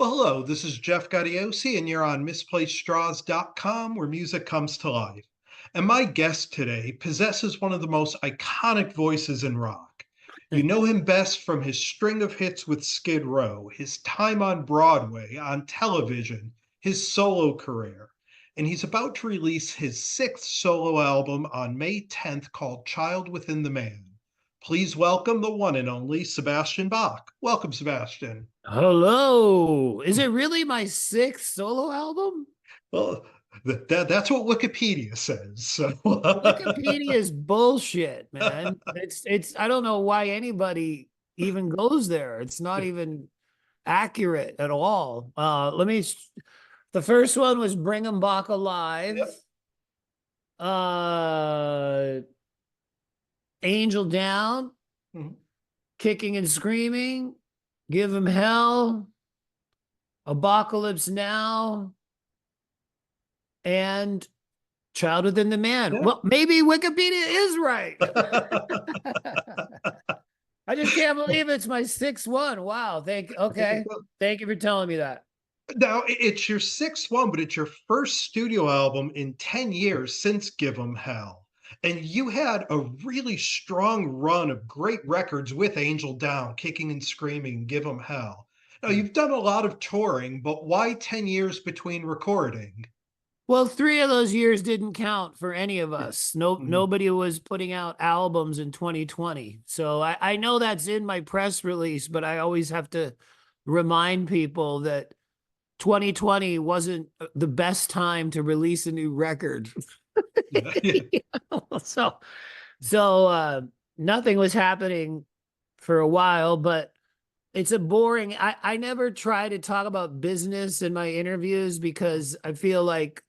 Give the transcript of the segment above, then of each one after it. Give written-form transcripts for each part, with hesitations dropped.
Well, hello, this is Jeff Gaudiosi, and you're on misplacedstraws.com, where music comes to life. And my guest today possesses one of the most iconic voices in rock. You know him best from his string of hits with Skid Row, his time on Broadway, on television, his solo career. And he's about to release his sixth solo album on May 10th called Child Within the Man. Please welcome the one and only Sebastian Bach. Welcome, Sebastian. Hello. Is it really my sixth solo album? Well, that's what Wikipedia says. So, Wikipedia is bullshit, man. It's I don't know why anybody even goes there. It's not even accurate at all. The first one was Bring 'Em Back Alive. yep. Uh Angel Down, Mhm. Kicking and Screaming, Give 'Em Hell, Apocalypse Now, and Child Within the Man. Yeah. Well, maybe Wikipedia is right. I just can't believe it's my sixth one. Wow. Okay. Thank you for telling me that. Now, it's your sixth one, but it's your first studio album in 10 years since Give 'Em Hell. And you had a really strong run of great records with Angel Down, Kicking and Screaming, Give 'Em Hell. Now, you've done a lot of touring, but why 10 years between recording? Well, 3 of those years didn't count for any of us. Mhm. Nobody was putting out albums in 2020. So I know that's in my press release, but I always have to remind people that 2020 wasn't the best time to release a new record. Yeah, yeah. so so nothing was happening for a while, but it's a boring. I never try to talk about business in my interviews because I feel like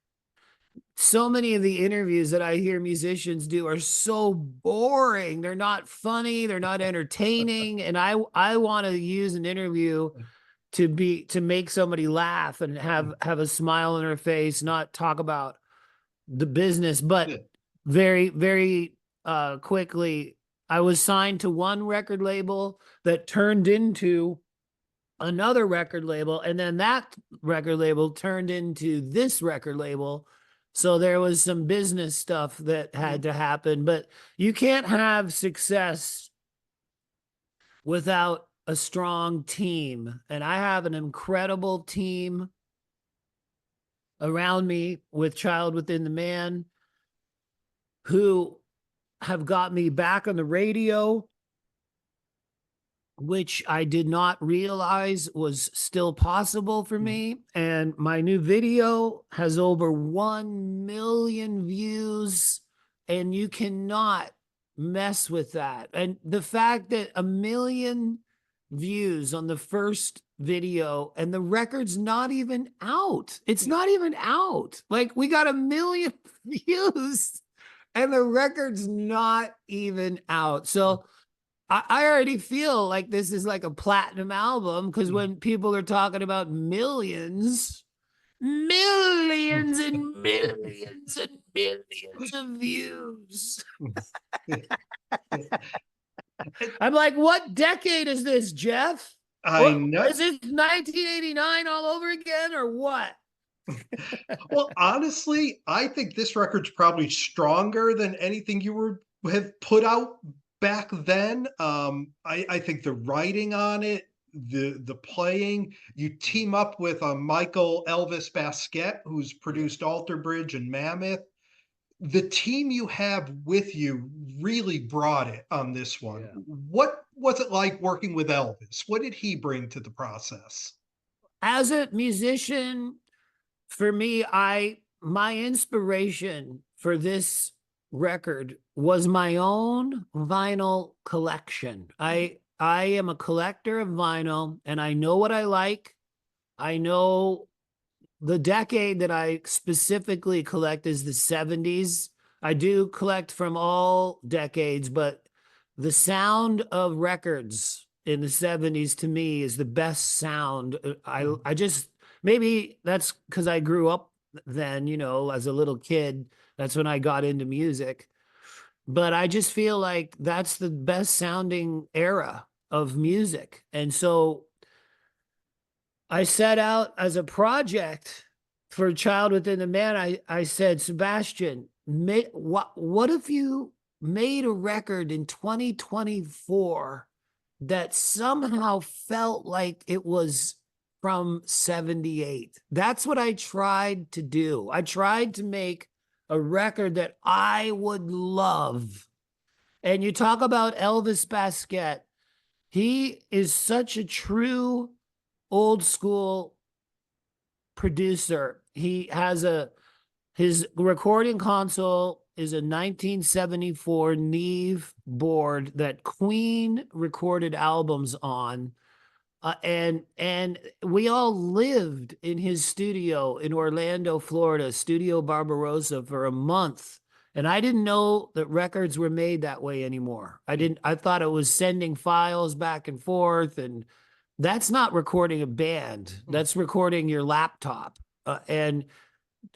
so many of the interviews that I hear musicians do are so boring. They're not funny, they're not entertaining, and I want to use an interview to make somebody laugh and have a smile on their face, not talk about the business. But Yeah. very quickly, I was signed to one record label that turned into another record label, and then that record label turned into this record label. So there was some business stuff that had Mhm. to happen, but you can't have success without a strong team. And I have an incredible team around me with Child Within the Man who have got me back on the radio, which I did not realize was still possible for Mhm. me. And my new video has over 1 million views, and you cannot mess with that. And the fact that 1 million views on the first video and the record's not even out, it's not even out. Like, we got 1 million views and the record's not even out. So, I already feel like this is like a platinum album because Mhm. when people are talking about millions, millions and millions and millions of views, I'm like, what decade is this, Jeff? I What know. is it, 1989 all over again, or what? Well, honestly, I think this record's probably stronger than anything you were have put out back then. I think the writing on it, the playing, you team up with Michael Elvis Basquet, who's produced Alter Bridge and Mammoth. The team you have with you really brought it on this one. Yeah. What was it like working with Elvis? What did he bring to the process? As a musician, for me, I my inspiration for this record was my own vinyl collection. I am a collector of vinyl and I know what I like. I know the decade that I specifically collect is the 70s. I do collect from all decades, but the sound of records in the 70s to me is the best sound. I just maybe that's because I grew up then, as a little kid. That's when I got into music. But I just feel like that's the best sounding era of music. And so I set out as a project for Child Within the Man. I said, Sebastian, what if you made a record in 2024 that somehow felt like it was from 78? That's what I tried to do. I tried to make a record that I would love. And you talk about Elvis Baskett. He is such a true old school producer. He has his recording console is a 1974 Neve board that Queen recorded albums on. And we all lived in his studio in Orlando, Florida, Studio Barbarossa, for a month. And I didn't know that records were made that way anymore. I thought it was sending files back and forth, and that's not recording a band. That's recording your laptop. And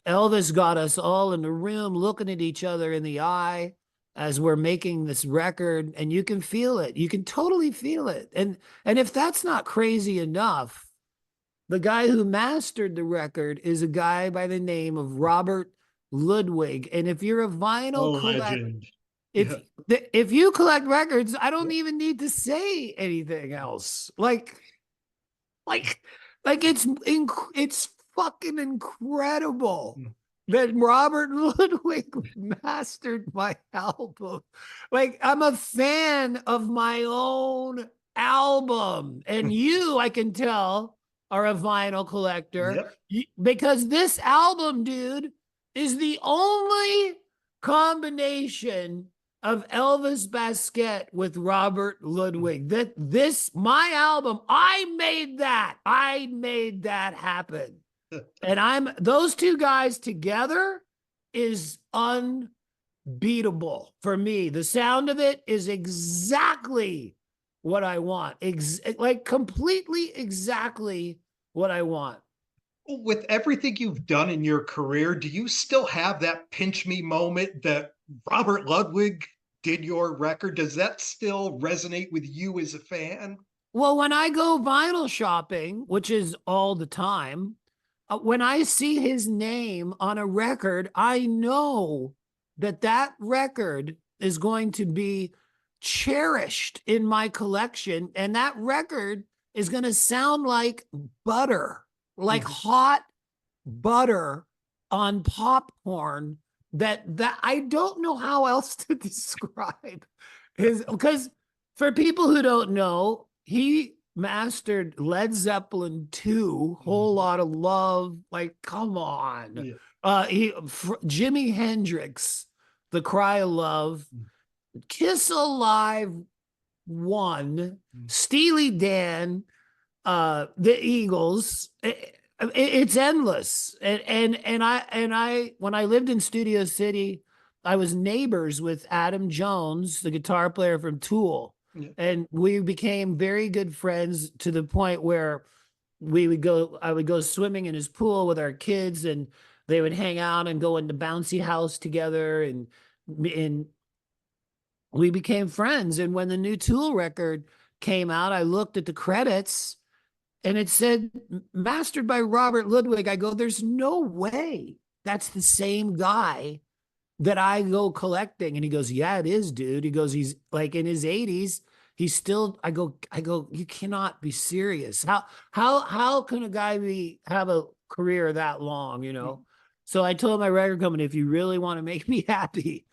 Elvis got us all in the room looking at each other in the eye as we're making this record, and you can feel it. You can totally feel it. And if that's not crazy enough, the guy who mastered the record is a guy by the name of Robert Ludwig. And if you're a A vinyl collector, legend. if Yeah. if you collect records, I don't even need to say anything else. Like like it's fucking incredible that Robert Ludwig mastered my album. Like, I'm a fan of my own album. And you, I can tell, are a vinyl collector Yep. because this album, dude, is the only combination of Elvis Baskett with Robert Ludwig. My album, I made that happen. And those two guys together is unbeatable for me. The sound of it is exactly what I want. Like completely exactly what I want. With everything you've done in your career, do you still have that pinch me moment that Robert Ludwig did your record? Does that still resonate with you as a fan? Well, when I go vinyl shopping, which is all the time, when I see his name on a record, I know that record is going to be cherished in my collection. And that record is going to sound like butter, like hot butter on popcorn that I don't know how else to describe. Because for people who don't know, he mastered Led Zeppelin 2, Whole Lot of Love. Like, come on. Yeah. Jimi Hendrix, The Cry of Love, Kiss Alive 1, Steely Dan, the Eagles. It's endless. And I when I lived in Studio City, I was neighbors with Adam Jones, the guitar player from Tool. Yeah. And we became very good friends to the point where I would go swimming in his pool with our kids, and they would hang out and go into bouncy house together, and we became friends. And when the new Tool record came out, I looked at the credits and it said mastered by Robert Ludwig. I go, there's no way that's the same guy that I go collecting. And he goes, yeah, it is, dude. He goes, he's like in his 80s. He's still, I go, you cannot be serious. How can a guy have a career that long, you know? So I told my record company, if you really want to make me happy,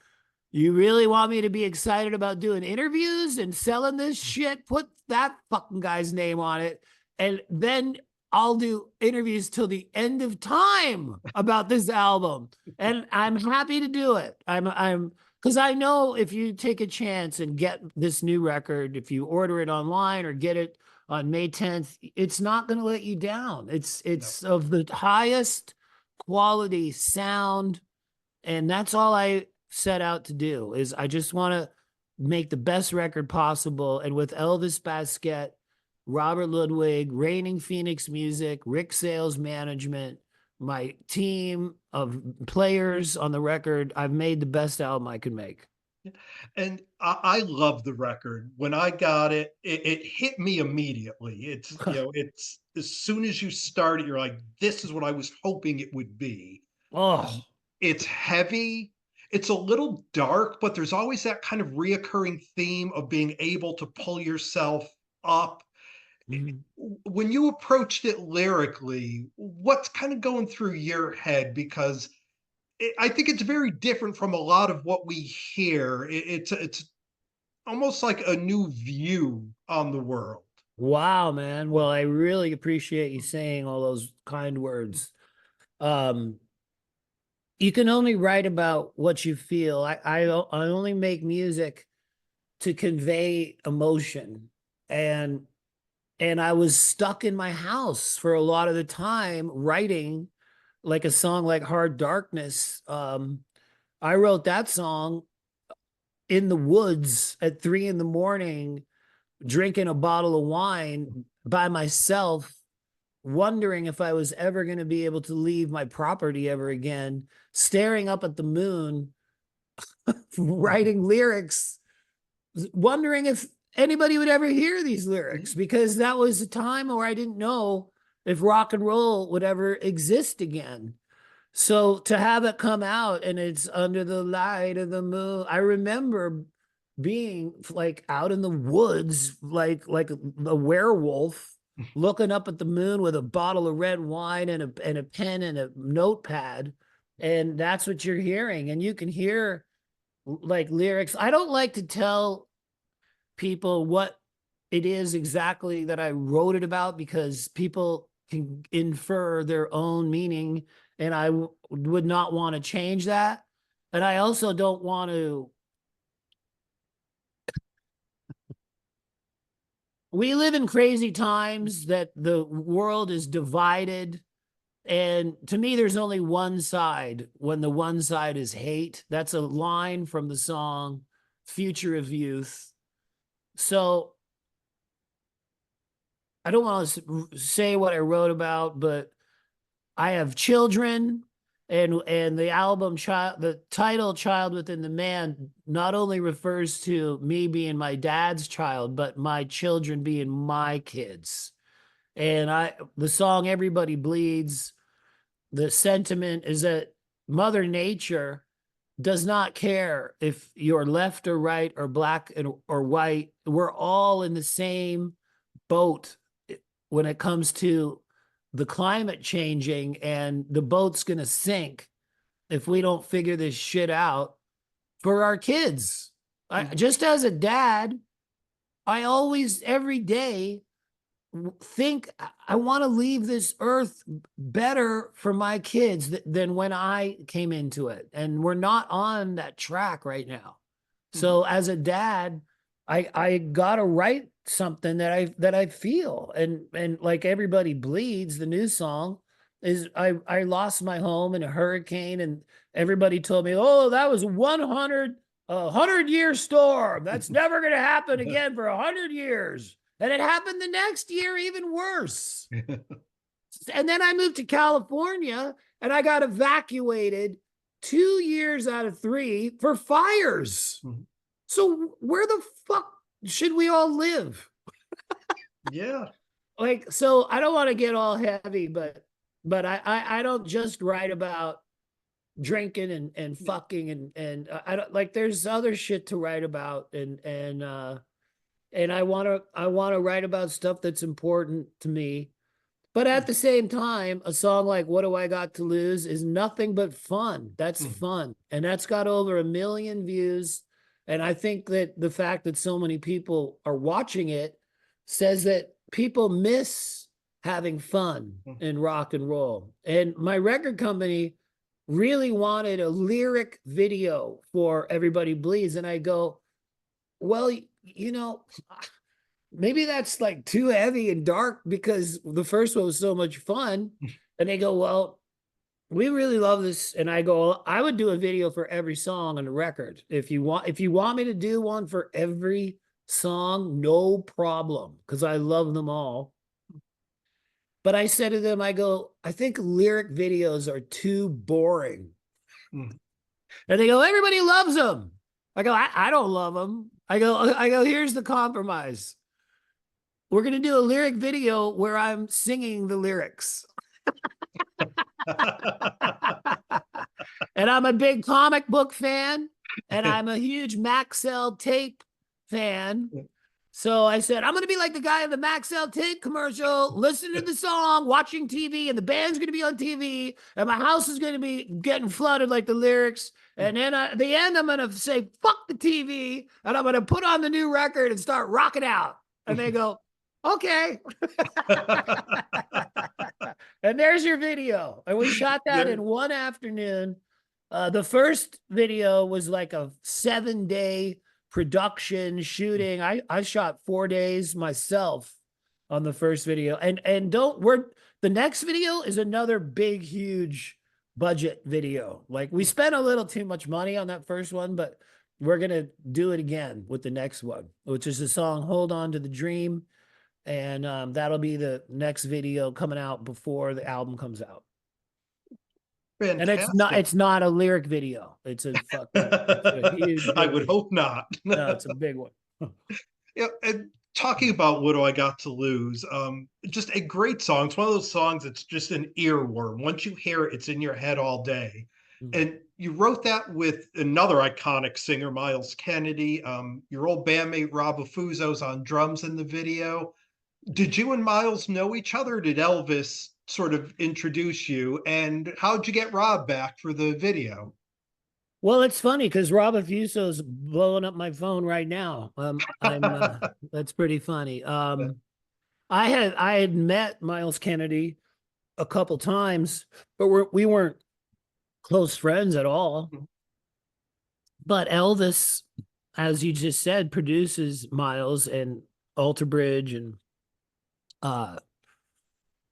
you really want me to be excited about doing interviews and selling this shit, put that fucking guy's name on it. And then I'll do interviews till the end of time about this album. And I'm happy to do it. Because I know if you take a chance and get this new record, if you order it online or get it on May 10th, it's not going to let you down. It's of the highest quality sound. And that's all I set out to do, is I just want to make the best record possible. And with Elvis Baskett, Robert Ludwig, Reigning Phoenix Music, Rick Sales Management, my team of players on the record, I've made the best album I could make. And I love the record. When I got it, it hit me immediately. It's, it's as soon as you start it, you're like, this is what I was hoping it would be. Oh, It's heavy. It's a little dark, but there's always that kind of reoccurring theme of being able to pull yourself up. mhm. When you approached it lyrically, what's kind of going through your head? Because I think it's very different from a lot of what we hear. It's almost like a new view on the world. Wow, man. Well, I really appreciate you saying all those kind words. Um, you can only write about what you feel. I only make music to convey emotion. And I was stuck in my house for a lot of the time writing like a song like Hard Darkness. I wrote that song in the woods at 3 in the morning, drinking a bottle of wine by myself, wondering if I was ever going to be able to leave my property ever again, staring up at the moon, writing lyrics, wondering if anybody would ever hear these lyrics, because that was a time where I didn't know if rock and roll would ever exist again. So to have it come out and it's under the light of the moon, I remember being like out in the woods, like a werewolf, looking up at the moon with a bottle of red wine and a pen and a notepad, and that's what you're hearing. And you can hear like lyrics. I don't like to tell people what it is exactly that I wrote it about, because people can infer their own meaning, and I would not want to change that. And I also don't want to. We live in crazy times that the world is divided. And to me, there's only one side. When the one side is hate, that's a line from the song Future of Youth. So I don't want to say what I wrote about, but I have children, and the album child, the title Child Within the Man, not only refers to me being my dad's child, but my children being my kids. And the song Everybody Bleeds, the sentiment is that Mother Nature does not care if you're left or right or black or white. We're all in the same boat when it comes to the climate changing, and the boat's going to sink if we don't figure this shit out for our kids. Just as a dad, I always, every day, think I want to leave this earth better for my kids than when I came into it. And we're not on that track right now. So as a dad, I gotta write something that I feel. And like Everybody Bleeds, the new song, is I lost my home in a hurricane, and everybody told me, oh, that was 100-year storm. That's never gonna happen again for 100 years. And it happened the next year, even worse. And then I moved to California and I got evacuated 2 years out of 3 for fires. So where the fuck should we all live? Yeah. Like, so I don't want to get all heavy, but I don't just write about drinking and fucking, and I don't, like, there's other shit to write about, and I want to write about stuff that's important to me. But at the same time, a song like What Do I Got to Lose is nothing but fun. That's fun. And that's got over 1 million views. And I think that the fact that so many people are watching it says that people miss having fun in rock and roll. And my record company really wanted a lyric video for Everybody Bleeds. And I go, well, maybe that's like too heavy and dark, because the first one was so much fun. And they go, well, we really love this. And I go, I would do a video for every song on the record. If you want me to do one for every song, no problem, because I love them all. But I said to them, I go, I think lyric videos are too boring. And they go, everybody loves them. I go, I don't love them. I go, here's the compromise. We're going to do a lyric video where I'm singing the lyrics. And I'm a big comic book fan, and I'm a huge Maxell tape fan. So I said, I'm going to be like the guy in the Maxell tape commercial, listening to the song, watching TV, and the band's going to be on TV, and my house is going to be getting flooded like the lyrics. And then at the end, I'm going to say, fuck the TV, and I'm going to put on the new record and start rocking out. And they go, okay. And there's your video. And we shot that in one afternoon. The first video was like a 7-day production shooting. I shot 4 days myself on the first video. And the next video is another big, huge budget video. Like, we spent a little too much money on that first one, but we're gonna do it again with the next one, which is the song Hold On to the Dream. And that'll be the next video coming out before the album comes out. Fantastic. And it's not a lyric video. It's a huge I would hope not. No, it's a big one. Yeah, and talking about What Do I Got to Lose, just a great song. It's one of those songs that's just an earworm. Once you hear it, it's in your head all day. And you wrote that with another iconic singer, Miles Kennedy. Your old bandmate Rob Afuzzo's on drums in the video. Did you and Miles know each other? Did Elvis sort of introduce you? And how'd you get Rob back for the video? Well, it's funny because Rob Afuzzo's blowing up my phone right now. That's pretty funny. I had met Miles Kennedy a couple times, but we weren't close friends at all. But Elvis, as you just said, produces Miles and Alter Bridge and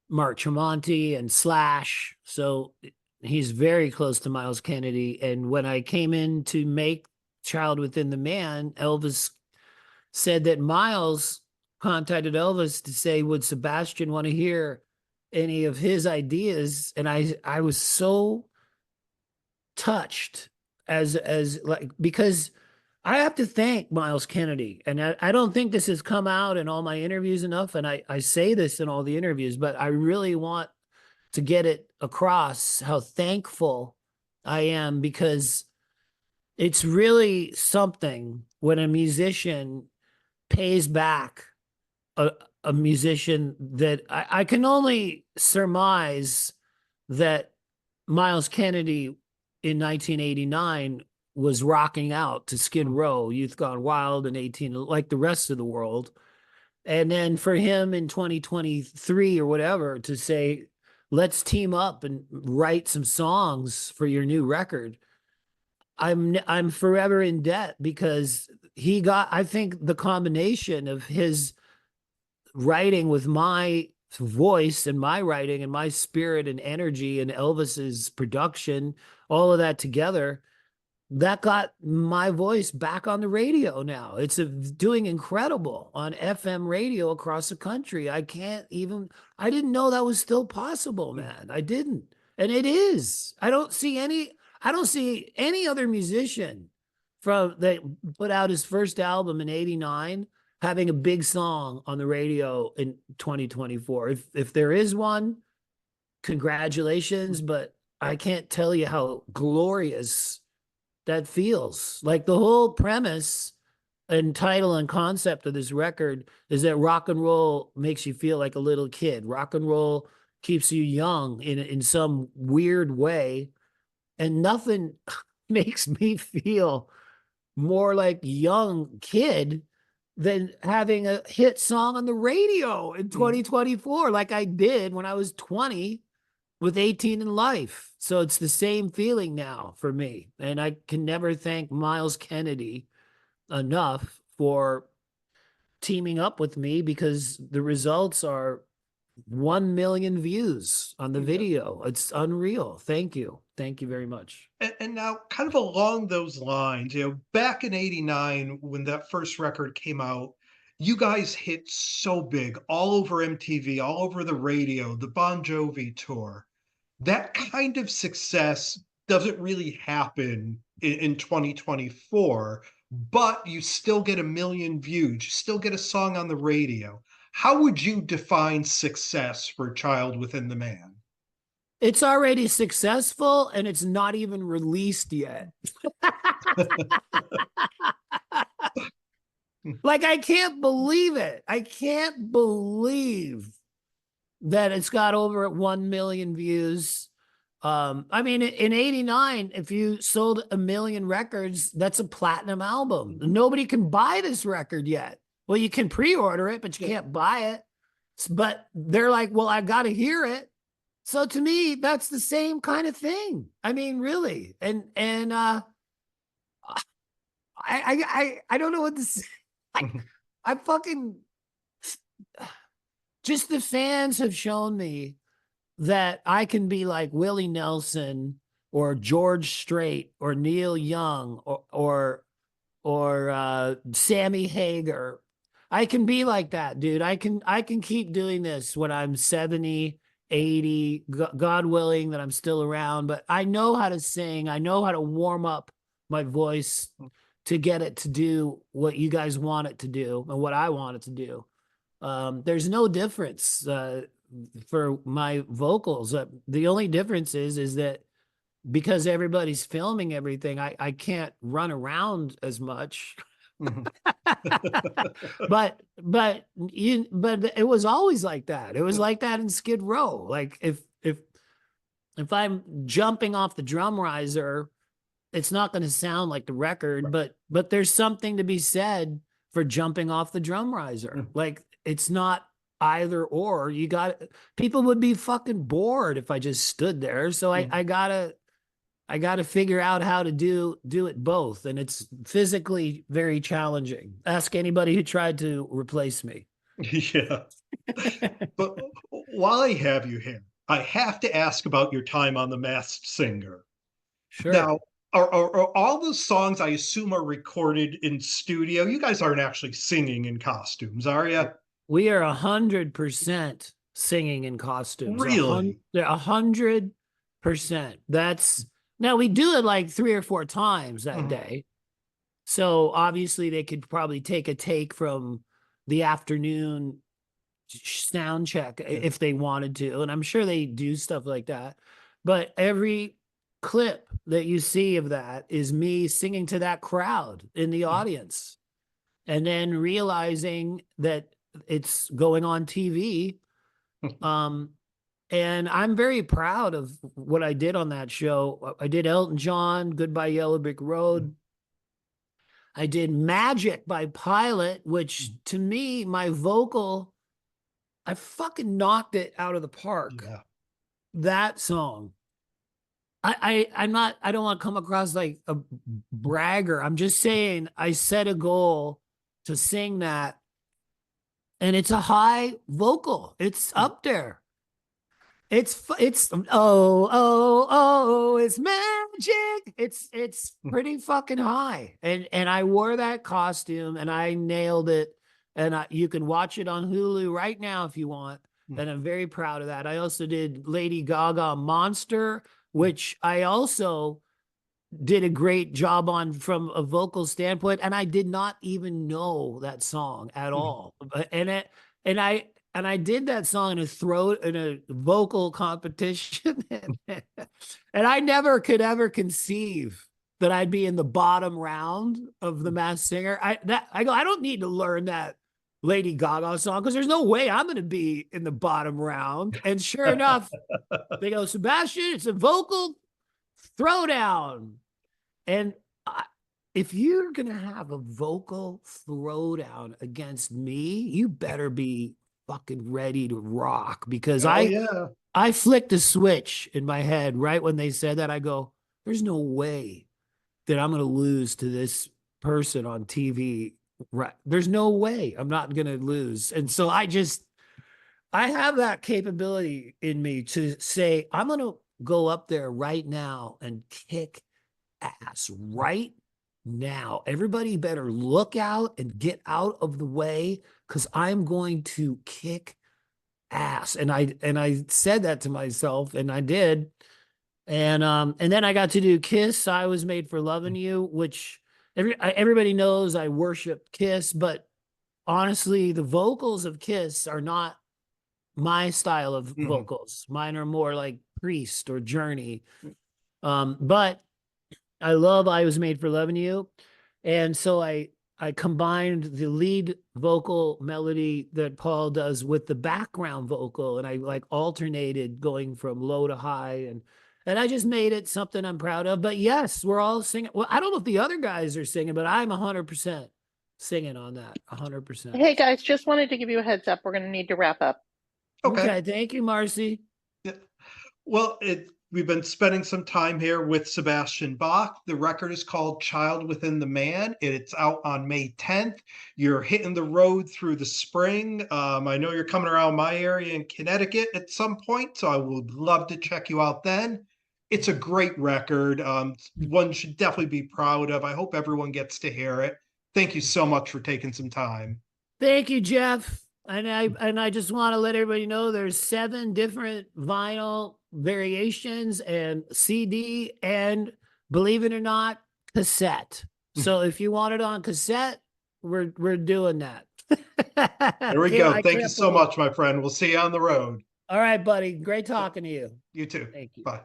Mark Tremonti and Slash. So he's very close to Miles Kennedy. And when I came in to make Child Within the Man, Elvis said that Miles contacted Elvis to say, would Sebastian want to hear any of his ideas? And I was so touched because I have to thank Miles Kennedy. And I don't think this has come out in all my interviews enough. And I say this in all the interviews, but I really want to get it across how thankful I am, because it's really something when a musician pays back a musician that I can only surmise that Miles Kennedy in 1989 was rocking out to Skid Row, Youth Gone Wild, and 18, like the rest of the world. And then for him in 2023 or whatever to say, let's team up and write some songs for your new record. I'm forever in debt, because I think the combination of his writing with my voice and my writing and my spirit and energy and Elvis's production, all of that together, that got my voice back on the radio now. It's doing incredible on FM radio across the country. I didn't know that was still possible, man. I didn't. And it is. I don't see any other musician that put out his first album in 89 having a big song on the radio in 2024. If there is one, congratulations, but I can't tell you how glorious that feels. Like, the whole premise and title and concept of this record is that rock and roll makes you feel like a little kid. Rock and roll keeps you young in some weird way, and nothing makes me feel more like young kid than having a hit song on the radio in 2024, like I did when I was 20 with 18 in Life. So it's the same feeling now for me. And I can never thank Miles Kennedy enough for teaming up with me, because the results are 1 million views on the video. It's unreal. Thank you. Thank you very much. And now, kind of along those lines, back in 89, when that first record came out, you guys hit so big all over MTV, all over the radio, the Bon Jovi tour. That kind of success doesn't really happen in 2024, but you still get a million views, you still get a song on the radio. How would you define success for Child Within the Man? It's already successful and it's not even released yet. Like, I can't believe it. I can't believe that it's got over 1 million views. I mean, in '89, if you sold 1 million records, that's a platinum album. Nobody can buy this record yet. Well, you can pre-order it, but you can't buy it. But they're like, well, I got to hear it. So to me, that's the same kind of thing. I mean, really. And I don't know what to say. I fucking just the fans have shown me that I can be like Willie Nelson or George Strait or Neil Young or Sammy Hagar. I can be like that, dude. I can keep doing this when I'm 70, 80, God willing that I'm still around, but I know how to sing. I know how to warm up my voice to get it to do what you guys want it to do and what I want it to do. There's no difference for my vocals. The only difference is that because everybody's filming everything, I can't run around as much. but it was always like that. It was like that in Skid Row. Like if I'm jumping off the drum riser, it's not going to sound like the record, but there's something to be said for jumping off the drum riser. Like, it's not either or. People would be fucking bored if I just stood there. So I gotta figure out how to do it both, and it's physically very challenging. Ask anybody who tried to replace me. Yeah. But while I have you here, I have to ask about your time on The Masked Singer. Sure. Now, are all the songs, I assume, are recorded in studio? You guys aren't actually singing in costumes, are you? We are 100% singing in costumes. Really? 100%. That's now we do it like 3 or 4 times that Mhm. day. So obviously they could probably take a take from the afternoon sound check if they wanted to. And I'm sure they do stuff like that. But every clip that you see of that is me singing to that crowd in the audience and then realizing that it's going on TV. And I'm very proud of what I did on that show. I did Elton John, Goodbye Yellow Brick Road. I did Magic by Pilot, which to me, my vocal, I fucking knocked it out of the park. Yeah. That song. I don't want to come across like a bragger. I'm just saying I set a goal to sing that, and it's a high vocal. It's up there. It's it's magic. It's pretty fucking high. And I wore that costume and I nailed it. And you can watch it on Hulu right now if you want. And I'm very proud of that. I also did Lady Gaga Monster, which I also did a great job on from a vocal standpoint, and I did not even know that song at all. And I did that song in a vocal competition, and I never could ever conceive that I'd be in the bottom round of the Masked Singer. I don't need to learn that Lady Gaga song because there's no way I'm going to be in the bottom round. And sure enough, they go, Sebastian, it's a vocal throwdown. And if you're going to have a vocal throwdown against me, you better be fucking ready to rock because Oh, yeah. I flicked a switch in my head right when they said that. I go, there's no way that I'm going to lose to this person on TV. Right. There's no way I'm not going to lose. And so I have that capability in me to say, I'm going to go up there right now and kick ass right now. Everybody better look out and get out of the way because I'm going to kick ass. And I said that to myself, and I did. And then I got to do Kiss. I Was Made for Loving You, which everybody knows I worship Kiss, but honestly, the vocals of Kiss are not my style of Mhm. vocals. Mine are more like Priest or Journey. But I love I Was Made for Loving You. And so I combined the lead vocal melody that Paul does with the background vocal, and I like alternated going from low to high, and I just made it something I'm proud of. But yes, we're all singing. Well, I don't know if the other guys are singing, but I'm 100% singing on that. 100%. Hey guys, just wanted to give you a heads up. We're going to need to wrap up. Okay. Okay, thank you, Marcy. Yeah. Well, we've been spending some time here with Sebastian Bach. The record is called Child Within the Man. It's out on May 10th. You're hitting the road through the spring. I know you're coming around my area in Connecticut at some point, so I would love to check you out then. It's a great record. One should definitely be proud of. I hope everyone gets to hear it. Thank you so much for taking some time. Thank you, Jeff. And I just want to let everybody know there's 7 different vinyl variations and CD and, believe it or not, cassette. So if you want it on cassette, we're doing that. There we go. I Thank you can't so believe. much, my friend. We'll see you on the road. All right, buddy. Great talking to you. You too. Thank you. Bye.